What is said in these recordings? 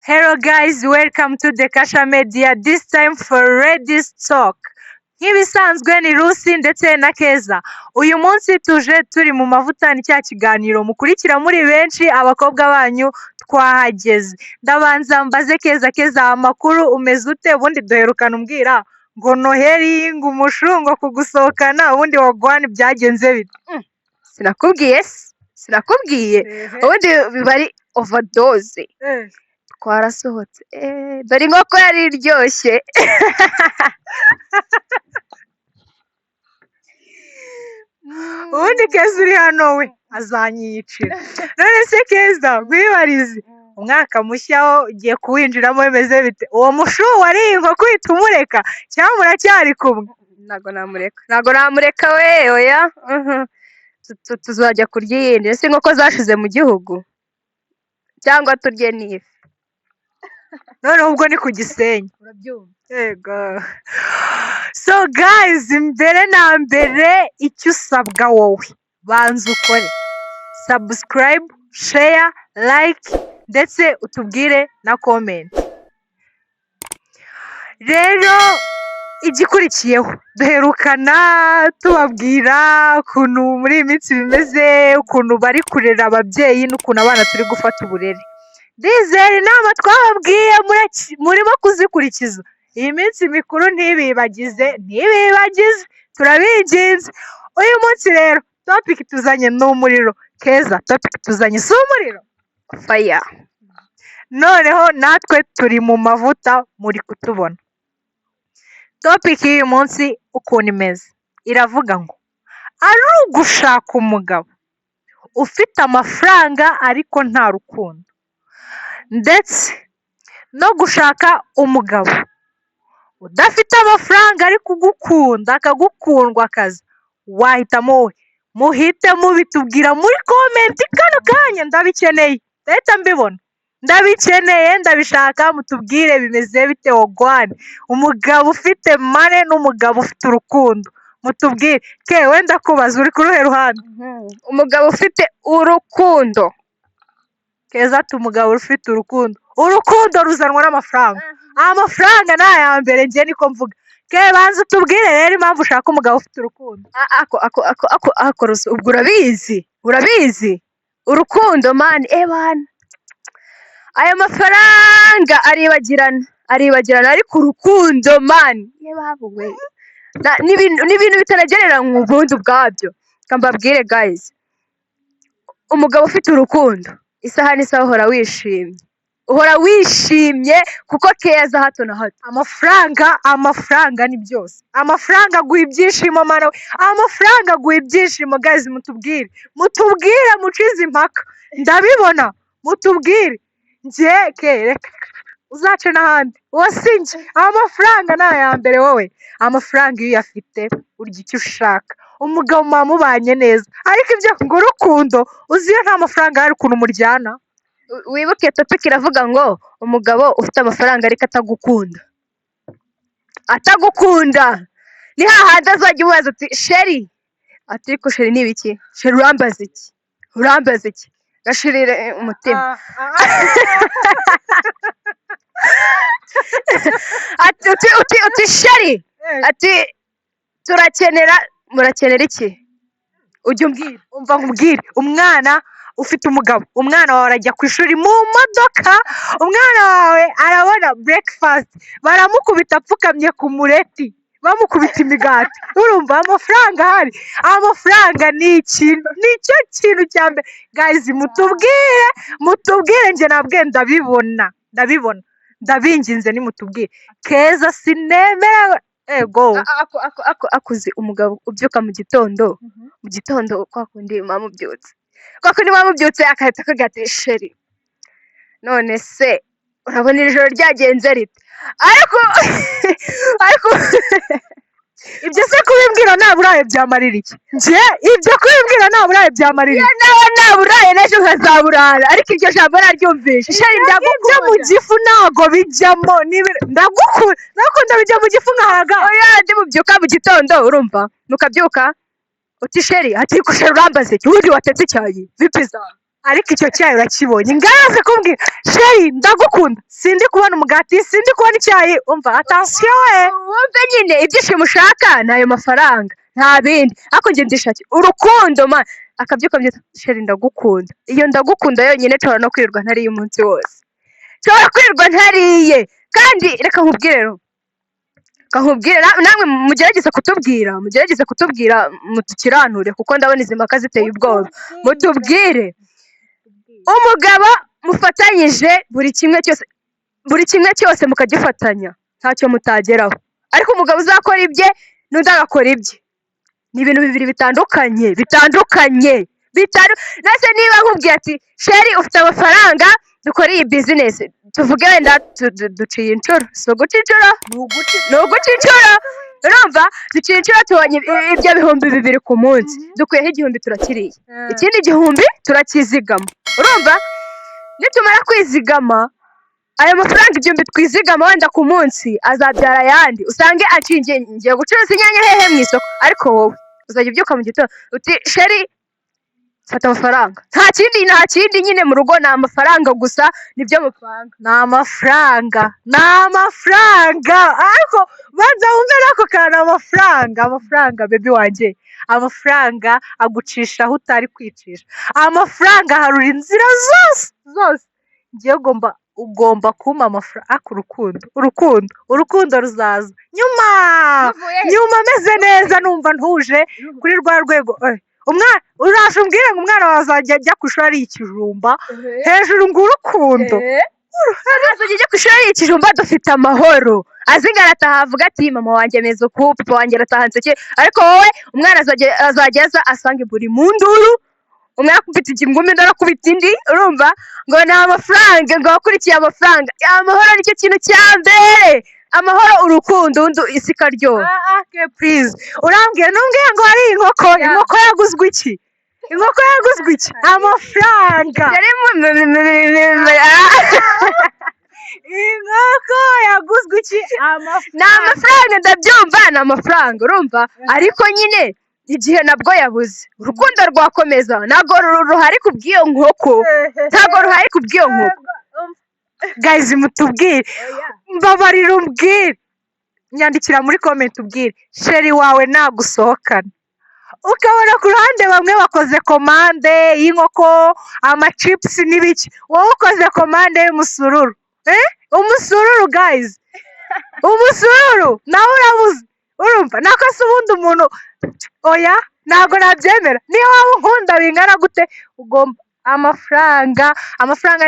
Hello guys, welcome to the Kasha Media. This time for Ladies Talk. Nk'ibisanzwe ni Lucy ndetse na Keza. Uyu munsi tuje turi mu mavuta ni cya kiganiro mukurikira muri benshi abakobwa banyu twahageze. Ndabanza mbaze Keza amakuru umeze ute ubundi duherukana umbwira ngo Noheli ngo umushungo kugusohokana ubundi wagwane byagenze bite? Sinakubwiye ubundi biba ari overdose. Twarasohotse dore inkoko yari iryoshye. Ubundi Keza uri hano we azanyiyicira. None se Keza gwibarize umwaka mushya wo ugiye kuwinjiramo bimeze bite? Uwo mushu wari inkoko uhita umureka cyangwa muracyari kumwe? Ntago namureka we oya. Tuzajya kurya iyindi. Ese inkoko zashize mu gihugu cyangwa turye n'ifi? Noneho ubwo ni ku Gisenyi. Urabyumva? Yego. So guys, mbere na mbere icyo usabwa wowe banza ukore subscribe, share, like ndetse utubwire na comment. Rero igikurikiyeho duherukana tubabwira ukuntu muri iyi minsi bimeze, ukuntu bari kurera ababyeyi n'ukuntu abana turi gufata uburere. Ndizera inama twababwiye murimo kuzikurikiza. Iyi minsi mikuru ntibibagize turabinginze. Uyu munsi rero topic tuzanye ni umuriro. Keza, topic tuzanye si umuriro? Fire. Noneho natwe turi mu mavuta muri kutubona. Topic y'uyu munsi ukuntu imeze iravuga ngo ari ugushaka umugabo ufite amafaranga ariko nta rukundo, ndetse no gushaka umugabo udafite amafaranga ariko ugukunda akagukundwa akazi, wahitamo we. Muhite mubitubwira muri comment kano kanya, ndabikeneye leta mbibona, ndabikeneye ndabishaka. Mutubwire bimeze bite wogwane umugabo ufite mane n'umugabo ufite urukundo, mutubwire. Ke wenda kubaza uri kuruhe ruhande? Umugabo ufite urukundo. Keza ati umugabo ufite urukundo. Urukundo ruzanwa n'amafaranga. Amafaranga ni aya mbere, njye niko mvuga. Ke banza utubwire rero impamvu ushaka umugabo ufite urukundo. Ubwo urabizi urukundo man bana, aya mafaranga aribagirana ariko urukundo man yebabuwe n'ibintu bitanagereranywa ubundi ubwabyo. Kambabwire guys, umugabo ufite urukundo isaha n'isaha uhora wishimye kuko keza hato na hato. Amafaranga ni byose. Amafaranga aguha ibyishimo mana. Amafaranga aguha ibyishimo guys. Mutubwire mucize impaka, ndabibona. Mutubwire njye reka uzace n'ahandi wasinje. Amafaranga ni aya mbere wowe. Amafaranga iyo uyafite urya icyo ushaka, umugabo muba mubanye neza. Ariko ibyo ngo urukundo uzi iyo nta mafaranga hari ukuntu muryana. Wibuke topic iravuga ngo umugabo ufite amafaranga ariko atagukunda ni hahandi azajya umubaza ati sheri, ati ariko sheri ni ibiki? Sheri urambaza iki? Gashirire umutima. Ati sheri, ati murakenera iki? Ujya umbwira, umva nkubwire. Umwana ufite umugabo, umwana wawe arajya ku ishuri mu modoka, umwana wawe arabona breakfast, baramukubita apfukamye ku mureti, bamukubita imigati. Urumva amafaranga ahari? Amafaranga ni nicyo kintu cya mbere guys. Mutubwire njye nabwe ndabibona, ndabinginze nimutubwire. Keza sinemerewe. Ego akuzi umugabo ubyuka mu gitondo kwa kundi mamubyutse akahita akagata sheri, none se urabona iri joro ryagenze rite? ariko ibyo se kubimbwira naburaye byamarira iki? Njye ibyo kubimbwira naburaye byamarira iki? nawe naburaye n'ejo nkazaburara, ariko iryo jambo naryumvishe. Sheri ndagukunda mu gifu ntago bijyamo. Ndagukunda bijya mu gifu nkahaga. Oya ndi mubyuka mu gitondo urumva mukabyuka uti sheri, ati ko sheri urambaze iki? Ubundi watetse icyayi vipiza ariko icyo cyayi urakibonye ngaze kumbwira sheri ndagukunda sindi kubona umugati sindi kubona icyayi umva atansiyo we wumve nyine ibyishimo ushaka ni ayo mafaranga nta bindi ariko njye ndishaki urukundo man akabyuka byita sheri ndagukunda iyo ndagukunda yonyine nshobora no kwirirwa ntariye umunsi wose nshobora kwirirwa ntariye kandi reka nkubwire namwe mugerageze kutubwira mutukiranure kuko ndabona izi mpaka ziteye ubwoba mutubwire umugabo mufatanyije buri kimwe cyose mukagifatanya ntacyo mutageraho ariko umugabo uzakora ibye n'undi agakora ibye ni ibintu bibiri bitandukanye nase niba nkubwiye ati sheri ufite amafaranga dukora iyi bizinesi tuvuge wenda duciye inshuro si uguca inshuro ni uguca inshuro urumva duciye inshuro tubonye ibyo bihumbi 2 ku munsi dukuyeho 1,000 turakiriye ikindi 1,000 turakizigama urumva nitumara kwizigama ayo mafaranga 1,000 twizigama wenda ku munsi azabyara ayandi usange acingiye ngiye gucuruza inyanya hehe mu isoko ariko wowe uzajya ubyuka mu gitondo uti sheri fata amafaranga nta kindi nyine mu rugo ni amafaranga gusa nibyo mupanga ni amafaranga ariko banza wumve n'ako kantu amafaranga bebi wanjye amafaranga agucisha aho utari kwicisha amafaranga harura inzira zose ngiye ugomba kumpa amafaranga ariko urukundo ruzaza nyuma ameze neza numva ntuje kuri rwa rwego umwana uraje umbwire ngo umwana wawe azajya ajya ku ishuri ari ikijumba hejuru ngo urukundo azajya ajya ku ishuri ari ikijumba dufite amahoro azingana ataha avuga ati mama wanjye ameze uku papa wanjye arataha nseke ariko wowe umwana azajya aza asange buri mu nduru umwe akubita ingumi undi arakubita indi urumva ngo ni amafaranga ngo wakurikiye amafaranga amahoro nicyo kintu cya mbere amahoro urukundo undi isi ikaryoha please urambwira numbwiye ngo hari inkoko yaguzwe iki amafaranga inkoko yaguzwe iki ni amafaranga ndabyumva ni amafaranga urumva ariko nyine igihe nabwo yabuze urukundo rwakomeza ntabwo ruhari kubw'iyo nkoko guys mutubwire mbabarira umbwire nyandikira muri comment ubwire sheri wawe nagusohokana ukabona ku ruhande bamwe bakoze komande y'inkoko amachips n'ibiki wowe ukoze komande y'umusururu umusururu guys nawe urabuze urumva nakose ubundi umuntu oya ntabwo nabyemera niyo waba unkunda bingana gute ugomba amafaranga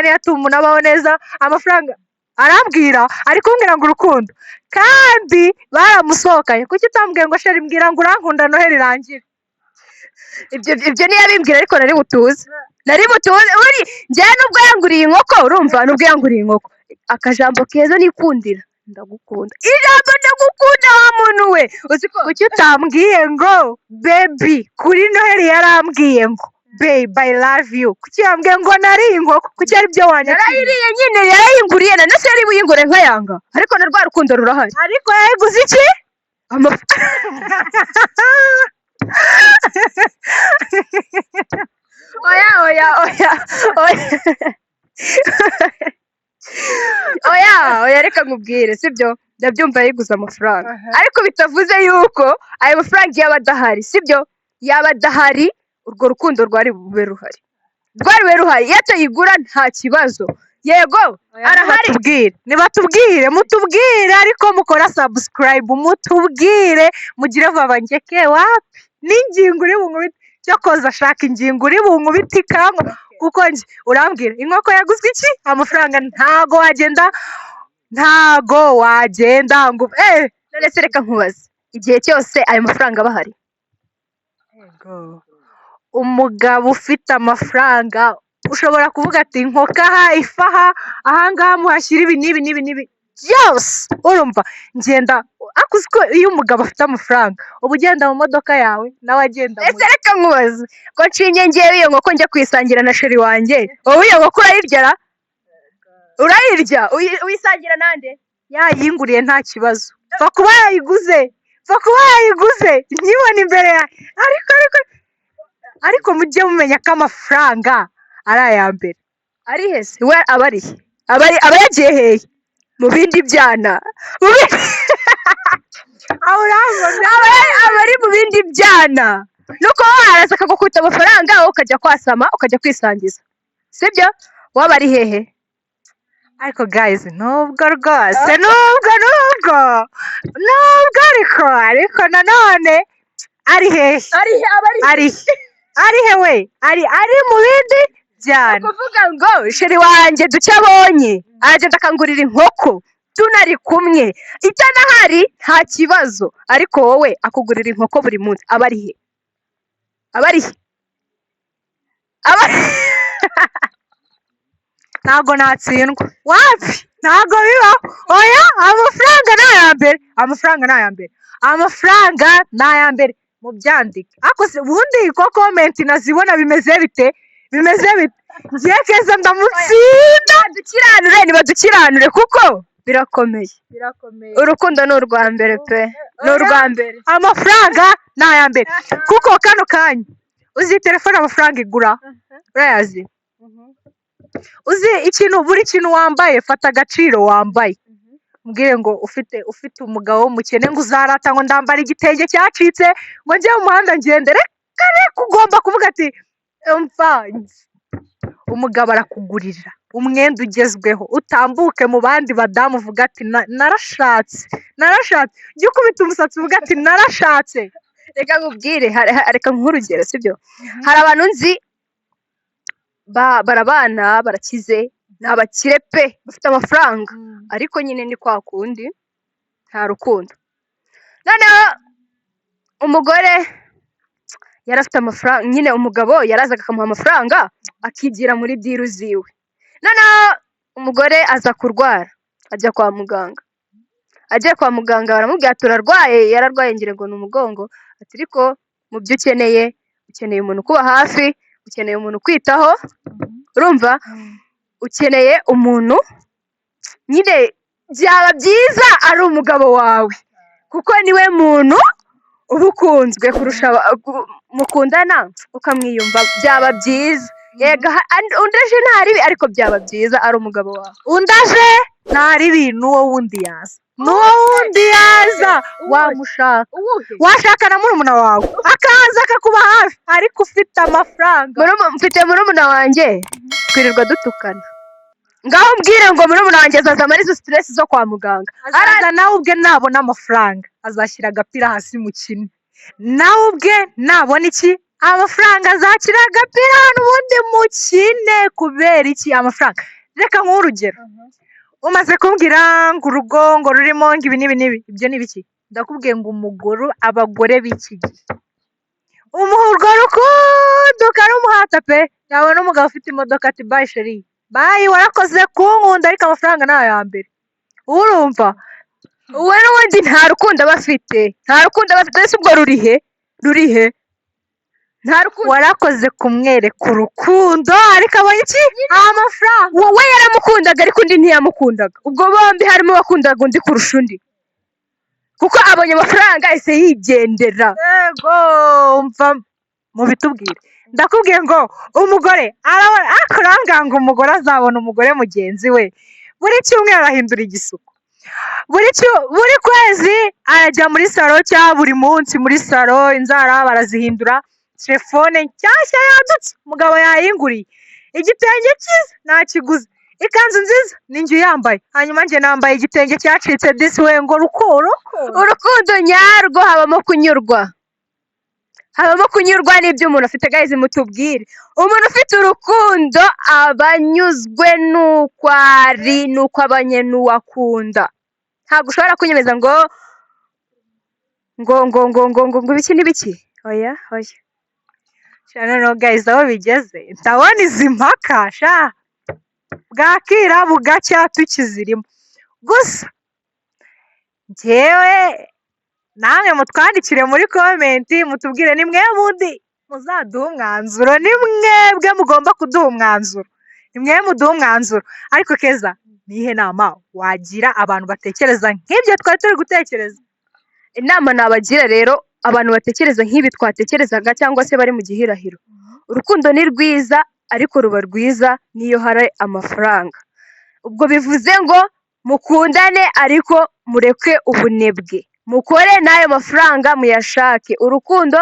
niyo atuma umuntu abaho neza amafaranga arambwira ari kumbwira ngo urukundo kandi baramusohokanye kuki utambwiye ngo sheri mbwira ngo urankunda noheli irangire ibyo niyo abimbwira ariko nari butuze uri njyewe nubwo yanguriye inkoko urumva nubwo yanguriye inkoko akajambo keza nikundira ndagukunda ijambo ndagukunda wa muntu we kuki utambwiye ngo baby kuri noheli yarambwiye ngo babe I love you kuki yambwiye ngo nari inkoko kuki ari byo wanyakiriye yarayiriye nyine yarayinguriye na nase yari buyingure nkayanga ariko na rwa rukundo rurahari ariko yayiguze iki oya reka nkubwire sibyo ndabyumva yayiguze amafaranga ariko bitavuze yuko ayo mafaranga yaba adahari sibyo yaba adahari urwo rukundo rwari bube ruhari iyo atayigura nta kibazo yego arahari mutubwire ariko mukora subscribe mutubwire mugire vabangeke wapi n'ingingo uri bunkubite cyo koza ashaka ingingo uri bunkubite ikanga kuko njye urambwira inkoko yaguzwe iki amafaranga ntago wagenda ngo none reka nkubaze igihe cyose ayo mafaranga aba ahari umugabo ufite amafaranga ushobora kuvuga ati inkoko aha ifaha ahangaha muhashyira ibi n'ibi byose urumva ngenda akuzi ko iyo umugabo afite amafaranga uba ugenda mu modoka yawe nawe agenda ese reka nkubaze ko nshinge ngewe iyo nkoko njya kuyisangira na sheri wanjye wowe iyo nkoko urayirya uyisangira nande yayinguriye nta kibazo va kuba yayiguze ntibone imbere yawe ariko mujye mumenya ko amafaranga ari aya mbere. ari he se we aba ari he aba yagiye hehe mu bindi byana mu bindi aho urabona aba ari mu bindi byana nuko waraza akagukubita amafaranga wowe ukajya kwasama ukajya kwisangiza sibyo waba ari hehe ariko guys nubwo rwose nubwo ariko nanone ari hehe ari he aba ari ari he we ari mu bindi byana kuvuga ngo sheri wanjye duce abonye aragenda akangurira inkoko tunari kumwe icyo nahari nta kibazo ariko wowe akugurira inkoko buri munsi aba ari he ntabwo natsindwa wapi ntabwo bibaho oya amafaranga ni aya mbere mubyandike ariko se ubundi ko komenti nazibona bimeze bite ngiye keza ndamutsinda nibadukiranure kuko birakomeye urukundo ni urwa mbere pe ni urwa mbere amafaranga ni aya mbere kuko kano kanya uzi telefone amafaranga igura urayazi uzi buri kintu wambaye fata agaciro wambaye mbwire ngo ufite umugabo w'umukene ngo uzarata ngo ndambara igitenge cyacitse ngo njye mu muhanda ngende reka ugomba kuvuga ati umugabo arakugurira umwenda ugezweho utambuke mu bandi badamu uvuga ati narashatse jya ukubita umusatsi uvuga ati narashatse. reka nkubwire reka nk'urugero sibyo hari abantu nzi barabana barakize ni abakire pe bafite amafaranga ariko nyine ni kwa kundi nta rukundo noneho umugore yari afite amafaranga nyine umugabo yarazaga akamuha amafaranga akigira muri diru ziwe noneho umugore aza kurwara ajya kwa muganga agiye kwa muganga baramubwira turarwaye yararwaye ngira ngo ni umugongo ati ariko mu byo ukeneye umuntu kuba hafi ukeneye umuntu kwitaho urumva ukeneye umuntu nyine byaba byiza ari umugabo wawe kuko niwe muntu uba ukunzwe kurusha mukundana ukamwiyumva byaba byiza undi aje ntaribi ariko byaba byiza ari umugabo wawe undi aje ntaribi n'uwo wundi yaza wamushaka washaka na murumuna wawe akaza akakuba hafi ariko ufite amafaranga mfite murumuna wanjye twirirwa dutukana ngaho mbwire ngo murumuna wanjye azaza muri izo stress zo kwa muganga araza nawe ubwe nabona amafaranga azashyira agapira hasi mu kine nawe ubwe nabona iki amafaranga azakira agapira hano ubundi mukine kubera iki amafaranga reka nk'urugero umaze kumbwira ngo urugo ngo rurimo ngo ibi n'ibi ibyo ni biki ndakubwiye ngo abagore b'iki gihe umuha urwo rukundo ukarumuhata pe yabona umugabo ufite imodoka ati bayi sheri bayi warakoze kunkunda ariko amafaranga ni aya mbere urumva wowe n'ubundi nta rukundo aba afite ese ubwo rurihe nta rukundo warakoze kumwereka urukundo ariko abonye iki amafaranga wowe yaramukundaga ariko undi ntiyamukundaga ubwo bombi harimo abakundaga undi kurusha undi kuko abonye amafaranga ahise yigendera yego mva mubitubwire ndakubwiye ngo umugore arambwira ngo umugore azabona umugore mugenzi we buri cyumweru arahindura igisuko buri kwezi arajya muri salo cyangwa buri munsi muri salo inzara barazihindura telefone nshyashya yadutse umugabo yayinguriye igitenge cyiza nakiguze ikanzu nziza ninjye uyambaye hanyuma njye nambaye igitenge cyacitse disi we ngo urukundo nyarwo habamo kunyurwa n'ibyo umuntu afite gahizi mutubwire umuntu ufite urukundo aba anyuzwe n'uko ari n'uko abanye n'uwakunda ntabwo ushobora kunyemeza ngo ibiki n'ibiki oya noneho gahizi aho bigeze ndabona izi mpaka bwakira bugacya tukizirimo gusa njyewe namwe mutwandikire muri komenti mutubwire ni mwe bundi muzaduha umwanzuro ni mwebwe mugomba kuduha umwanzuro ni mwe muduha umwanzuro ariko keza nihe nama wagira abantu batekereza nk'ibyo twari turi gutekereza inama nabagira rero abantu batekereza nk'ibi twatekerezaga cyangwa se bari mu gihirahiro urukundo ni rwiza ariko ruba rwiza n'iyo hari amafaranga. Ubwo bivuze ngo mukundane ariko mureke ubunebwe, mukore n'ayo mafaranga muyashake. Urukundo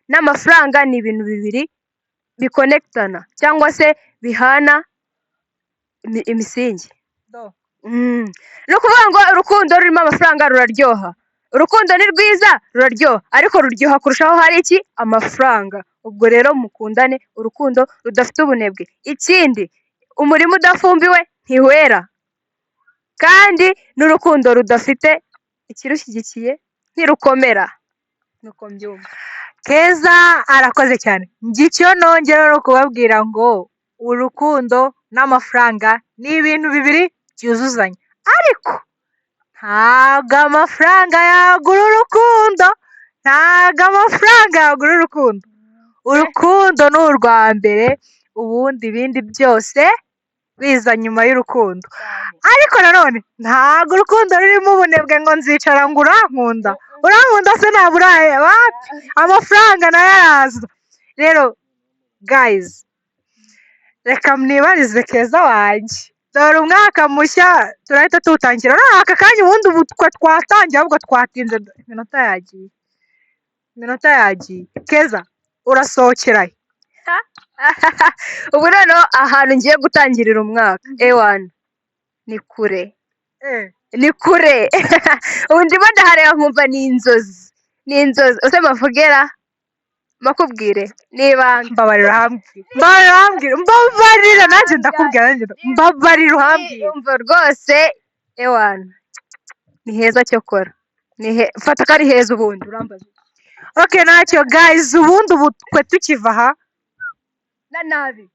n'amafaranga ni ibintu bibiri bikonekitana cyangwa se bihana imisingi. Ni ukuvuga ngo urukundo rurimo amafaranga ruraryoha, urukundo ni rwiza ruraryoha, ariko ruryoha kurushaho hari iki? Amafaranga. Ubwo rero mukundane urukundo rudafite ubunebwe. Ikindi, umurima udafumbiwe ntiwera, kandi n'urukundo rudafite ikirushyigikiye ntirukomera. nuko mbyumva. Keza arakoze cyane. Njye icyo nongera no kubabwira ngo urukundo n'amafaranga ni ibintu bibiri byuzuzanya, ariko ntabwo amafaranga yagura urukundo, ntabwo amafaranga yagura urukundo. Urukundo ni urwa mbere, ubundi ibindi byose biza nyuma y'urukundo. Ariko nanone ntabwo urukundo rurimo ubunebwe ngo nzicara ngo urankunda, urankunda se ntabwo uraheba, amafaranga nayo araza. Rero guys, reka mwibarize Keza wanjye, dore umwaka mushya turahita tuwutangira. None aka kanya ubundi ubu twatangiye, ahubwo twatinze, iminota yagiye. Keza urasohokerayo? Ubu noneho ahantu ngiye gutangirira umwaka ewana ni kure, ni kure. Ubu ndimo ndahareba nkumva ni inzozi, ni inzozi. Ese mavugera makubwire niba mbabarira uhambwire, mbabarira nanjye ndakubwira, nanjye mbabarira uhambwire. Umva rwose ewana ni heza cyokora, fata ko ari heza. Ubundi urambaza okay, ntacyo guys, ubundi ubu twe tukiva aha na nabi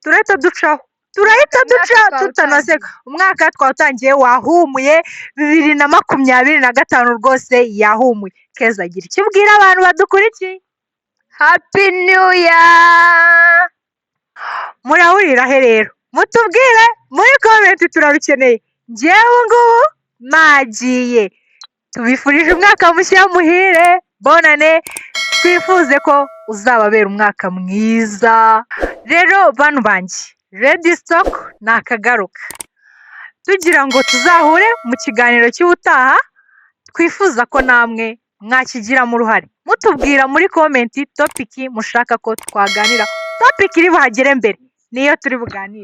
turahita duca tutanaseka. Umwaka twawutangiye wahumuye, 2025 rwose yahumuye. Keza agira icyo ubwira abantu badukurikiye. happy new year. Murahurira he rero? Mutubwire muri comment, turabikeneye. Njyewe ngubu nagiye, tubifurije umwaka mushya muhire, bonane, twifuze ko uzababera umwaka mwiza. Rero bantu banjye, Ready Stock nakagaruka, tugira ngo tuzahure mu kiganiro cy'ubutaha. Twifuza ko namwe mwakigiramo uruhare, mutubwira muri comment topic mushaka ko twaganira. Topic iri buhagere mbere niyo turi buganire.